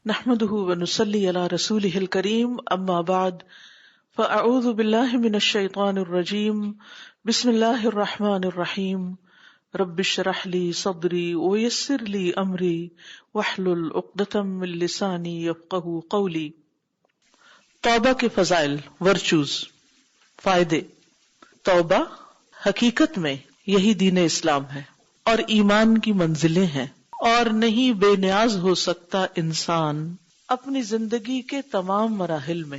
نحمده ونصلي على رسوله الكريم اما بعد فاعوذ بالله من الشيطان الرجيم بسم الله الرحمن الرحيم رب اشرح لي صدري ويسر لي امري واحلل عقدة من لساني يفقهوا قولي. توبہ کے فضائل، ورچوز، فائدے. توبہ حقیقت میں یہی دین اسلام ہے اور ایمان کی منزلیں ہیں، اور نہیں بے نیاز ہو سکتا انسان اپنی زندگی کے تمام مراحل میں،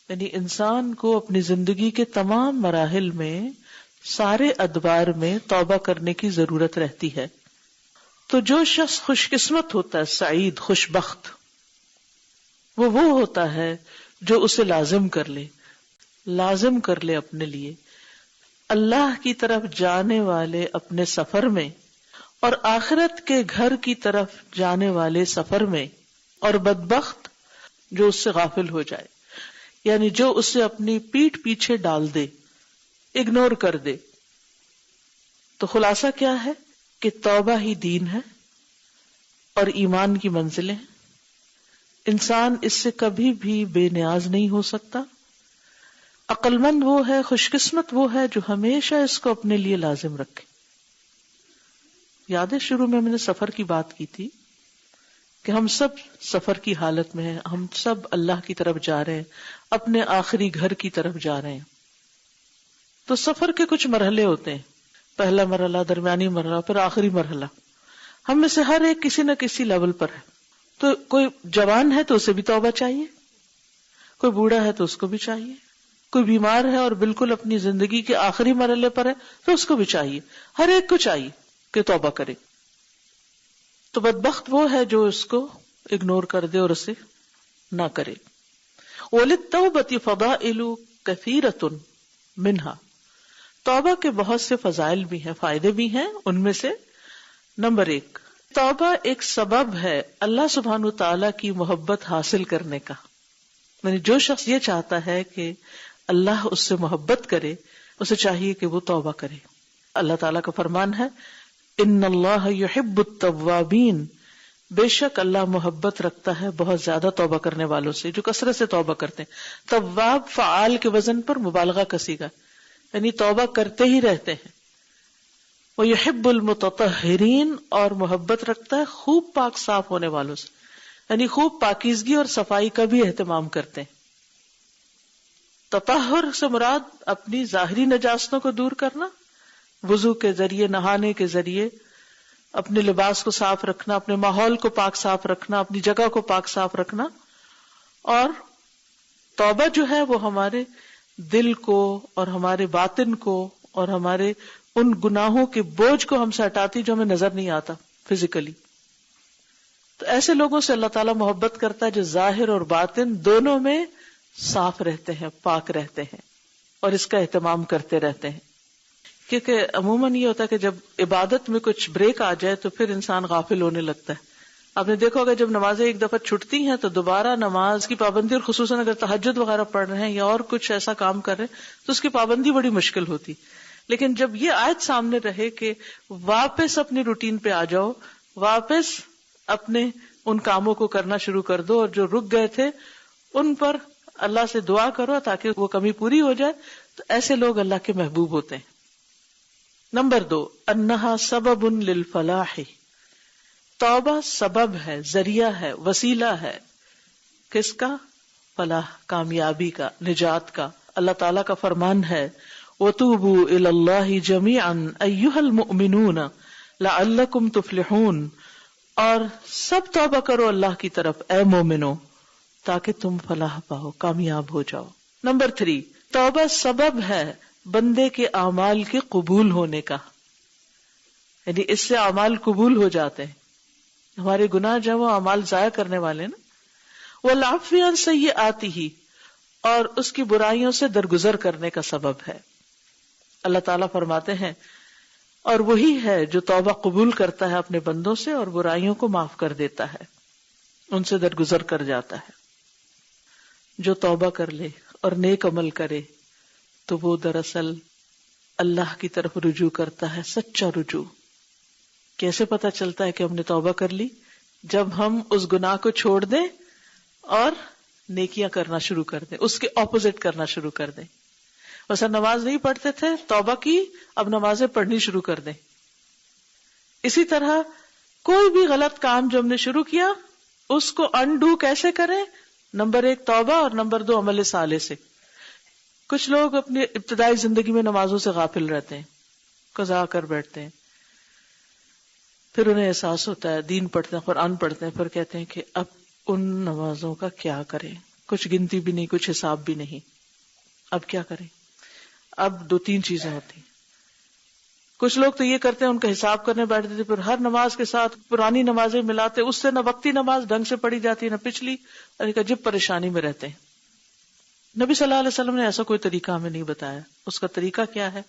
یعنی انسان کو اپنی زندگی کے تمام مراحل میں، سارے ادوار میں توبہ کرنے کی ضرورت رہتی ہے. تو جو شخص خوش قسمت ہوتا ہے، سعید، خوش بخت، وہ ہوتا ہے جو اسے لازم کر لے اپنے لیے اللہ کی طرف جانے والے اپنے سفر میں اور آخرت کے گھر کی طرف جانے والے سفر میں، اور بدبخت جو اس سے غافل ہو جائے، یعنی جو اسے اپنی پیٹھ پیچھے ڈال دے، اگنور کر دے. تو خلاصہ کیا ہے کہ توبہ ہی دین ہے اور ایمان کی منزلیں ہیں. انسان اس سے کبھی بھی بے نیاز نہیں ہو سکتا. عقل مند وہ ہے، خوش قسمت وہ ہے جو ہمیشہ اس کو اپنے لیے لازم رکھے. یاد ہے شروع میں نے سفر کی بات کی تھی کہ ہم سب سفر کی حالت میں ہیں، ہم سب اللہ کی طرف جا رہے ہیں، اپنے آخری گھر کی طرف جا رہے ہیں. تو سفر کے کچھ مرحلے ہوتے ہیں، پہلا مرحلہ، درمیانی مرحلہ، پھر آخری مرحلہ. ہم میں سے ہر ایک کسی نہ کسی لیول پر ہے. تو کوئی جوان ہے تو اسے بھی توبہ چاہیے، کوئی بوڑھا ہے تو اس کو بھی چاہیے، کوئی بیمار ہے اور بالکل اپنی زندگی کے آخری مرحلے پر ہے تو اس کو بھی چاہیے، ہر ایک کو چاہیے کہ توبہ کرے. تو بدبخت وہ ہے جو اس کو اگنور کر دے اور اسے نہ کرے. وَلِلتَّوْبَةِ فَضَائِلُ كَثِيرَةٌ مِنْهَا، توبہ کے بہت سے فضائل بھی ہیں، فائدے بھی ہیں. ان میں سے نمبر 1، توبہ ایک سبب ہے اللہ سبحانہ تعالیٰ کی محبت حاصل کرنے کا. یعنی جو شخص یہ چاہتا ہے کہ اللہ اس سے محبت کرے، اسے چاہیے کہ وہ توبہ کرے. اللہ تعالیٰ کا فرمان ہے، ان اللہ یحب التوابین، بے شک اللہ محبت رکھتا ہے بہت زیادہ توبہ کرنے والوں سے، جو کثرت سے توبہ کرتے ہیں. تواب فعال کے وزن پر مبالغہ کا صیغہ، یعنی توبہ کرتے ہی رہتے ہیں. وَيُحِبُّ الْمُتَطَهِّرِينَ، اور محبت رکھتا ہے خوب پاک صاف ہونے والوں سے، یعنی خوب پاکیزگی اور صفائی کا بھی اہتمام کرتے ہیں. تطہر سے مراد اپنی ظاہری نجاستوں کو دور کرنا، وضو کے ذریعے، نہانے کے ذریعے اپنے لباس کو صاف رکھنا، اپنے ماحول کو پاک صاف رکھنا، اپنی جگہ کو پاک صاف رکھنا. اور توبہ جو ہے وہ ہمارے دل کو اور ہمارے باطن کو اور ہمارے ان گناہوں کے بوجھ کو ہم سے ہٹاتی جو ہمیں نظر نہیں آتا فزیکلی. تو ایسے لوگوں سے اللہ تعالیٰ محبت کرتا ہے جو ظاہر اور باطن دونوں میں صاف رہتے ہیں، پاک رہتے ہیں اور اس کا اہتمام کرتے رہتے ہیں. کیونکہ عموماً یہ ہوتا ہے کہ جب عبادت میں کچھ بریک آ جائے تو پھر انسان غافل ہونے لگتا ہے. آپ نے دیکھا ہوگا جب نمازیں ایک دفعہ چھٹتی ہیں تو دوبارہ نماز کی پابندی، اور خصوصاً اگر تہجد وغیرہ پڑھ رہے ہیں یا اور کچھ ایسا کام کر رہے ہیں تو اس کی پابندی بڑی مشکل ہوتی. لیکن جب یہ آیت سامنے رہے کہ واپس اپنی روٹین پہ آ جاؤ، واپس اپنے ان کاموں کو کرنا شروع کر دو، اور جو رک گئے تھے ان پر اللہ سے دعا کرو تاکہ وہ کمی پوری ہو جائے، تو ایسے لوگ اللہ کے محبوب ہوتے ہیں. نمبر 2، انہا سبب للفلاح، توبہ سبب ہے، ذریعہ ہے، وسیلہ ہے. کس کا؟ فلاح، کامیابی کا، نجات کا. اللہ تعالیٰ کا فرمان ہے، وَتُوبُوا إِلَى اللَّهِ جَمِيعًا أَيُّهَا الْمُؤْمِنُونَ لَعَلَّكُمْ تُفْلِحُونَ، اور سب توبہ کرو اللہ کی طرف اے مومنو تاکہ تم فلاح پاؤ، کامیاب ہو جاؤ. نمبر 3، توبہ سبب ہے بندے کے اعمال کے قبول ہونے کا، یعنی اس سے اعمال قبول ہو جاتے ہیں. ہمارے گناہ جو وہ اعمال ضائع کرنے والے نا. وَالْعَفْوِ عَنْ سَيِّئَاتِهِ، اور اس کی برائیوں سے درگزر کرنے کا سبب ہے. اللہ تعالیٰ فرماتے ہیں، اور وہی ہے جو توبہ قبول کرتا ہے اپنے بندوں سے اور برائیوں کو معاف کر دیتا ہے، ان سے درگزر کر جاتا ہے. جو توبہ کر لے اور نیک عمل کرے تو وہ دراصل اللہ کی طرف رجوع کرتا ہے، سچا رجوع. کیسے پتا چلتا ہے کہ ہم نے توبہ کر لی؟ جب ہم اس گناہ کو چھوڑ دیں اور نیکیاں کرنا شروع کر دیں، اس کے اپوزٹ کرنا شروع کر دیں. مثلا نماز نہیں پڑھتے تھے، توبہ کی، اب نمازیں پڑھنی شروع کر دیں. اسی طرح کوئی بھی غلط کام جو ہم نے شروع کیا اس کو انڈو کیسے کریں؟ نمبر 1 توبہ، اور نمبر 2 عمل صالح سے. کچھ لوگ اپنی ابتدائی زندگی میں نمازوں سے غافل رہتے ہیں، قضا کر بیٹھتے ہیں، پھر انہیں احساس ہوتا ہے، دین پڑھتے ہیں، قرآن پڑھتے ہیں، پھر کہتے ہیں کہ اب ان نمازوں کا کیا کریں، کچھ گنتی بھی نہیں، کچھ حساب بھی نہیں، اب کیا کریں؟ اب 2-3 چیزیں ہوتی ہیں. کچھ لوگ تو یہ کرتے ہیں، ان کا حساب کرنے بیٹھتے تھے، پھر ہر نماز کے ساتھ پرانی نمازیں ملاتے، اس سے نہ وقتی نماز ڈھنگ سے پڑھی جاتی نہ پچھلی، اور ایک عجیب پریشانی میں رہتے ہیں. نبی صلی اللہ علیہ وسلم نے ایسا کوئی طریقہ ہمیں نہیں بتایا. اس کا طریقہ کیا ہے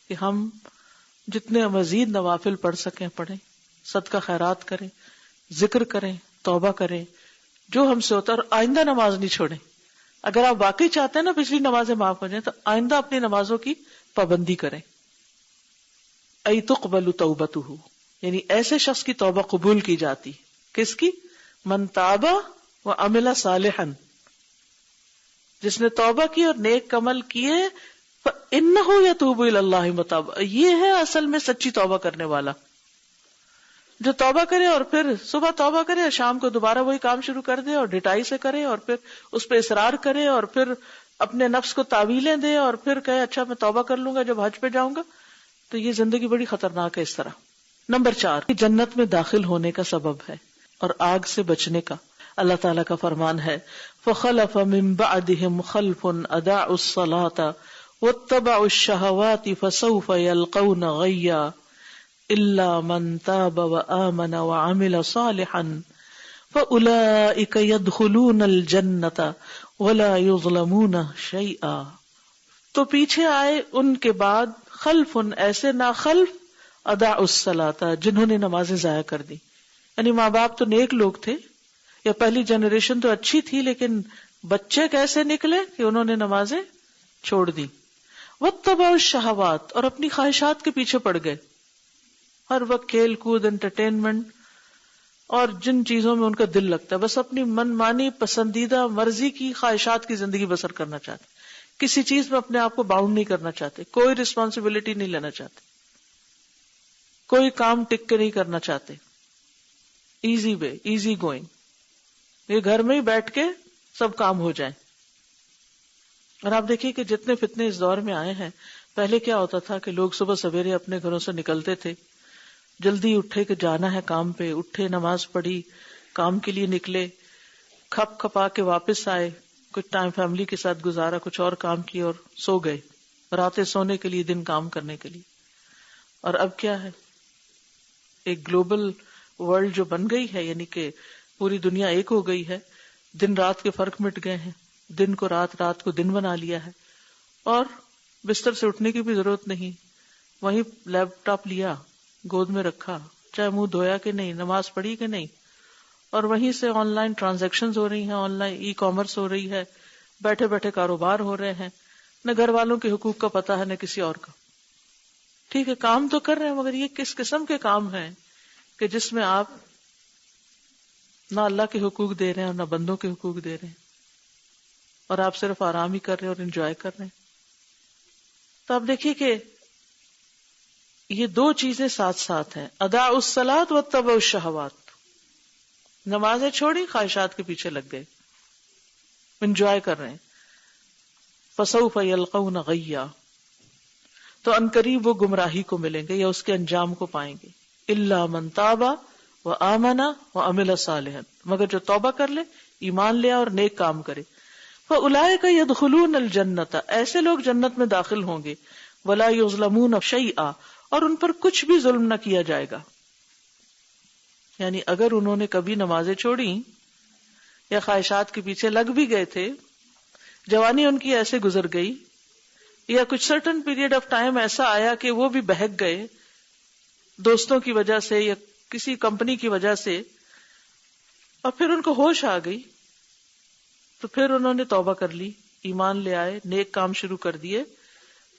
کہ ہم جتنے مزید نوافل پڑھ سکیں پڑھیں، صدقہ خیرات کریں، ذکر کریں، توبہ کریں، جو ہم سے ہوتا ہے، اور آئندہ نماز نہیں چھوڑیں. اگر آپ واقعی چاہتے ہیں نا پچھلی نمازیں معاف ہو جائیں تو آئندہ اپنی نمازوں کی پابندی کریں. ای تقبل توبتہ، یعنی ایسے شخص کی توبہ قبول کی جاتی. کس کی؟ من تاب وعمل صالحا، جس نے توبہ کی اور نیک عمل کیے. فإنہ یتوب الی اللہ متابا، یہ ہے اصل میں سچی توبہ کرنے والا، جو توبہ کرے اور پھر صبح توبہ کرے اور شام کو دوبارہ وہی کام شروع کر دے اور ڈٹائی سے کرے اور پھر اس پہ اصرار کرے اور پھر اپنے نفس کو تعویلیں دے اور پھر کہے اچھا میں توبہ کر لوں گا جب حج پہ جاؤں گا. تو یہ زندگی بڑی خطرناک ہے اس طرح. نمبر 4 جنت میں داخل ہونے کا سبب ہے اور آگ سے بچنے کا. اللہ تعالیٰ کا فرمان ہے فخلف من بعدهم خلف اضاعوا الصلاة واتبعوا الشهوات فسوف يلقون غيا الا من تاب وآمن وعمل صالحا فاولئك يدخلون الجنة ولا يظلمون شيئا. تو پیچھے آئے ان کے بعد خلف، ایسے ناخلف، اضاعوا الصلاة، جنہوں نے نمازیں ضائع کر دی. یعنی ماں باپ تو نیک لوگ تھے، یا پہلی جنریشن تو اچھی تھی، لیکن بچے کیسے نکلے کہ انہوں نے نمازیں چھوڑ دی. واتبعوا الشہوات، اور اپنی خواہشات کے پیچھے پڑ گئے، ہر وقت کھیل کود، انٹرٹینمنٹ اور جن چیزوں میں ان کا دل لگتا ہے، بس اپنی من مانی پسندیدہ مرضی کی خواہشات کی زندگی بسر کرنا چاہتے، کسی چیز میں اپنے آپ کو باؤنڈ نہیں کرنا چاہتے، کوئی رسپانسبلٹی نہیں لینا چاہتے، کوئی کام ٹک کے نہیں کرنا چاہتے، ایزی وے، ایزی گوئنگ، یہ گھر میں ہی بیٹھ کے سب کام ہو جائیں. اور آپ دیکھیے کہ جتنے فتنے اس دور میں آئے ہیں، پہلے کیا ہوتا تھا کہ لوگ صبح سویرے اپنے گھروں سے نکلتے تھے، جلدی اٹھے کہ جانا ہے کام پہ، اٹھے نماز پڑھی، کام کے لیے نکلے، کھپ کھپا کے واپس آئے، کچھ ٹائم فیملی کے ساتھ گزارا، کچھ اور کام کیے اور سو گئے، راتیں سونے کے لیے، دن کام کرنے کے لیے. اور اب کیا ہے، ایک گلوبل ورلڈ جو بن گئی ہے، یعنی کہ پوری دنیا ایک ہو گئی ہے، دن رات کے فرق مٹ گئے ہیں، دن کو رات، رات کو دن بنا لیا ہے، اور بستر سے اٹھنے کی بھی ضرورت نہیں، وہیں لیپ ٹاپ لیا، گود میں رکھا، چاہے منہ دھویا کہ نہیں، نماز پڑھی کہ نہیں، اور وہیں سے آن لائن ٹرانزیکشنز ہو رہی ہیں، آن لائن ای کامرس ہو رہی ہے، بیٹھے بیٹھے کاروبار ہو رہے ہیں، نہ گھر والوں کے حقوق کا پتہ ہے نہ کسی اور کا. ٹھیک ہے، کام تو کر رہے ہیں، مگر یہ کس قسم کے کام ہیں کہ جس میں آپ نہ اللہ کے حقوق دے رہے ہیں اور نہ بندوں کے حقوق دے رہے ہیں، اور آپ صرف آرام ہی کر رہے ہیں اور انجوائے کر رہے ہیں. تو آپ دیکھیے کہ یہ 2 چیزیں ساتھ ساتھ ہیں، اضاعوا الصلاۃ واتبعوا الشہوات. نمازیں چھوڑی، خواہشات کے پیچھے لگ گئے، انجوائے کر رہے ہیں. فسوف یلقون غیا، تو عنقریب وہ گمراہی کو ملیں گے یا اس کے انجام کو پائیں گے. الا من تاب وآمن وعمل صالحا، مگر جو توبہ کر لے، ایمان لے اور نیک کام کرے. فاولئک یدخلون الجنۃ، ایسے لوگ جنت میں داخل ہوں گے. ولا یظلمون شیئا، اور ان پر کچھ بھی ظلم نہ کیا جائے گا. یعنی اگر انہوں نے کبھی نمازیں چھوڑی یا خواہشات کے پیچھے لگ بھی گئے تھے، جوانی ان کی ایسے گزر گئی، یا کچھ سرٹن پیریڈ آف ٹائم ایسا آیا کہ وہ بھی بہک گئے دوستوں کی وجہ سے یا کسی کمپنی کی وجہ سے، اور پھر ان کو ہوش آ گئی، تو پھر انہوں نے توبہ کر لی، ایمان لے آئے، نیک کام شروع کر دیے،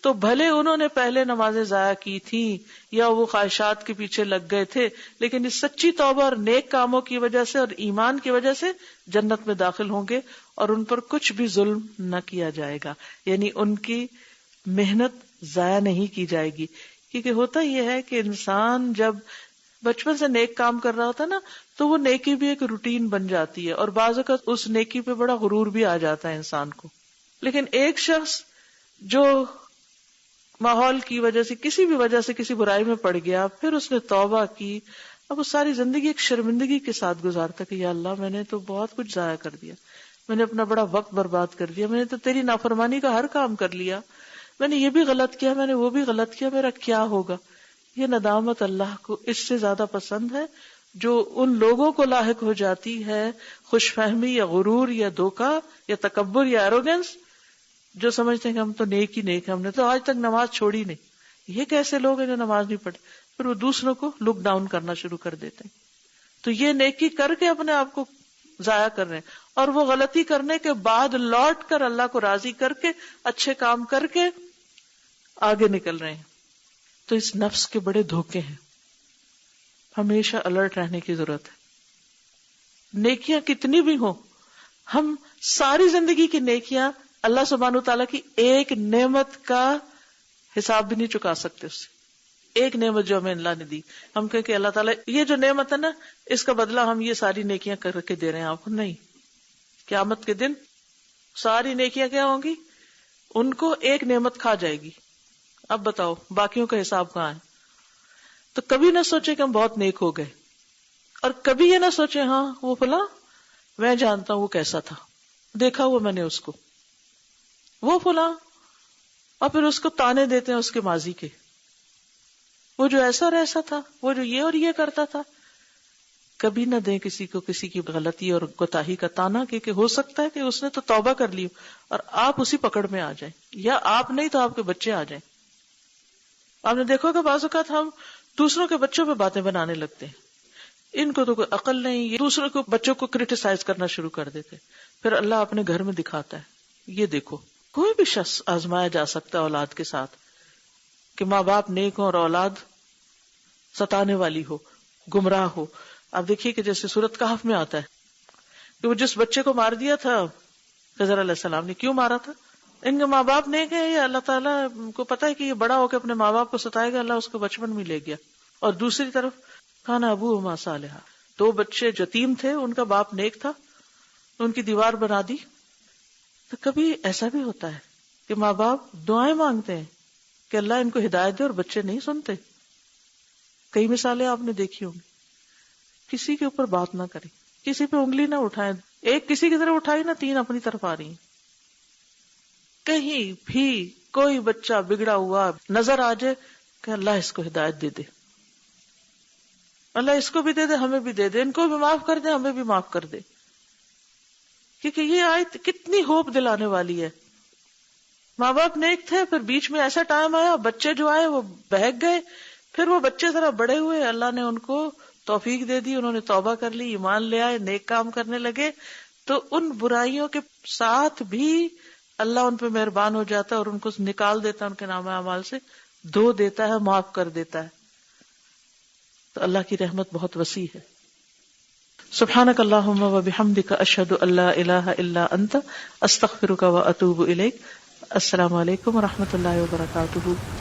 تو بھلے انہوں نے پہلے نمازیں ضائع کی تھیں یا وہ خواہشات کے پیچھے لگ گئے تھے، لیکن اس سچی توبہ اور نیک کاموں کی وجہ سے اور ایمان کی وجہ سے جنت میں داخل ہوں گے، اور ان پر کچھ بھی ظلم نہ کیا جائے گا، یعنی ان کی محنت ضائع نہیں کی جائے گی. کیونکہ ہوتا یہ ہے کہ انسان جب بچپن سے نیک کام کر رہا ہوتا ہے نا، تو وہ نیکی بھی ایک روٹین بن جاتی ہے، اور بعض اوقات اس نیکی پہ بڑا غرور بھی آ جاتا ہے انسان کو. لیکن ایک شخص جو ماحول کی وجہ سے، کسی بھی وجہ سے کسی برائی میں پڑ گیا، پھر اس نے توبہ کی، اب وہ ساری زندگی ایک شرمندگی کے ساتھ گزارتا کہ یا اللہ میں نے تو بہت کچھ ضائع کر دیا، میں نے اپنا بڑا وقت برباد کر دیا، میں نے تو تیری نافرمانی کا ہر کام کر لیا، میں نے یہ بھی غلط کیا، میں نے وہ بھی غلط کیا، میرا کیا ہوگا. یہ ندامت اللہ کو اس سے زیادہ پسند ہے جو ان لوگوں کو لاحق ہو جاتی ہے خوش فہمی یا غرور یا دھوکہ یا تکبر یا ایروگنس، جو سمجھتے ہیں کہ ہم تو نیک ہی نیک ہیں، ہم نے تو آج تک نماز چھوڑی نہیں. یہ کیسے لوگ ہیں جو نماز نہیں پڑھتے؟ پھر وہ دوسروں کو لک ڈاؤن کرنا شروع کر دیتے ہیں. تو یہ نیکی کر کے اپنے آپ کو ضائع کر رہے ہیں، اور وہ غلطی کرنے کے بعد لوٹ کر اللہ کو راضی کر کے اچھے کام کر کے آگے نکل رہے ہیں. تو اس نفس کے بڑے دھوکے ہیں، ہمیشہ الرٹ رہنے کی ضرورت ہے. نیکیاں کتنی بھی ہوں، ہم ساری زندگی کی نیکیاں اللہ سبحانہ وتعالیٰ کی ایک نعمت کا حساب بھی نہیں چکا سکتے. اس سے ایک نعمت جو ہمیں اللہ نے دی، ہم کہیں کہ اللہ تعالیٰ یہ جو نعمت ہے نا، اس کا بدلہ ہم یہ ساری نیکیاں کر کے دے رہے ہیں آپ کو. نہیں، قیامت کے دن ساری نیکیاں کیا ہوں گی؟ ان کو ایک نعمت کھا جائے گی. اب بتاؤ باقیوں کا حساب کہاں ہے؟ تو کبھی نہ سوچے کہ ہم بہت نیک ہو گئے، اور کبھی یہ نہ سوچے ہاں وہ فلاں میں جانتا ہوں وہ کیسا تھا، دیکھا ہوا میں نے اس کو، وہ فلاں، اور پھر اس کو تانے دیتے ہیں اس کے ماضی کے، وہ جو ایسا اور ایسا تھا، وہ جو یہ اور یہ کرتا تھا. کبھی نہ دیں کسی کو کسی کی غلطی اور کوتاہی کا تانا، کیونکہ ہو سکتا ہے کہ اس نے تو توبہ کر لی اور آپ اسی پکڑ میں آ جائیں، یا آپ نہیں تو آپ کے بچے آ جائیں. آپ نے دیکھو کہ بعض اوقات ہم دوسروں کے بچوں پہ باتیں بنانے لگتے ہیں، ان کو تو کوئی عقل نہیں، یہ دوسروں کو بچوں کو کرٹیسائز کرنا شروع کر دیتے. پھر اللہ اپنے گھر میں دکھاتا ہے، یہ دیکھو. کوئی بھی شخص آزمایا جا سکتا ہے اولاد کے ساتھ، کہ ماں باپ نیک ہو اور اولاد ستانے والی ہو، گمراہ ہو. آپ دیکھیے کہ جیسے سورۃ کہف میں آتا ہے کہ وہ جس بچے کو مار دیا تھا خضر علیہ السلام نے، کیوں مارا تھا؟ ان کے ماں باپ نیک ہیں، یا اللہ تعالیٰ کو پتا ہے کہ یہ بڑا ہو کے اپنے ماں باپ کو ستائے گا، اللہ اس کو بچپن میں لے گیا. اور دوسری طرف کان ابوہما صالحا، دو بچے یتیم تھے، ان کا باپ نیک تھا، ان کی دیوار بنا دی. تو کبھی ایسا بھی ہوتا ہے کہ ماں باپ دعائیں مانگتے ہیں کہ اللہ ان کو ہدایت دے، اور بچے نہیں سنتے. کئی مثالیں آپ نے دیکھی ہوں گی. کسی کے اوپر بات نہ کریں، کسی پہ انگلی نہ اٹھائیں. ایک کسی کی طرف اٹھائی نا، تین اپنی طرف آ رہی ہیں. کہیں بھی کوئی بچہ بگڑا ہوا نظر آ جائے کہ اللہ اس کو ہدایت دے دے، اللہ اس کو بھی دے دے، ہمیں بھی دے دے، ان کو بھی معاف کر دے، ہمیں بھی معاف کر دے. کیونکہ یہ آیت کتنی ہوپ دلانے والی ہے. ماں باپ نیک تھے، پھر بیچ میں ایسا ٹائم آیا، بچے جو آئے وہ بہک گئے، پھر وہ بچے ذرا بڑے ہوئے، اللہ نے ان کو توفیق دے دی، انہوں نے توبہ کر لی، ایمان لے آئے، نیک کام کرنے لگے. تو ان برائیوں کے ساتھ بھی اللہ ان پہ مہربان ہو جاتا ہے اور ان کو نکال دیتا ہے ان کے نامہ اعمال سے، دھو دیتا ہے، معاف کر دیتا ہے. تو اللہ کی رحمت بہت وسیع ہے. سبحانک اللہم و بحمدک، اشہد ان لا الہ الا انت، استغفرک و اتوب الیک. السلام علیکم و رحمۃ اللہ وبرکاتہ.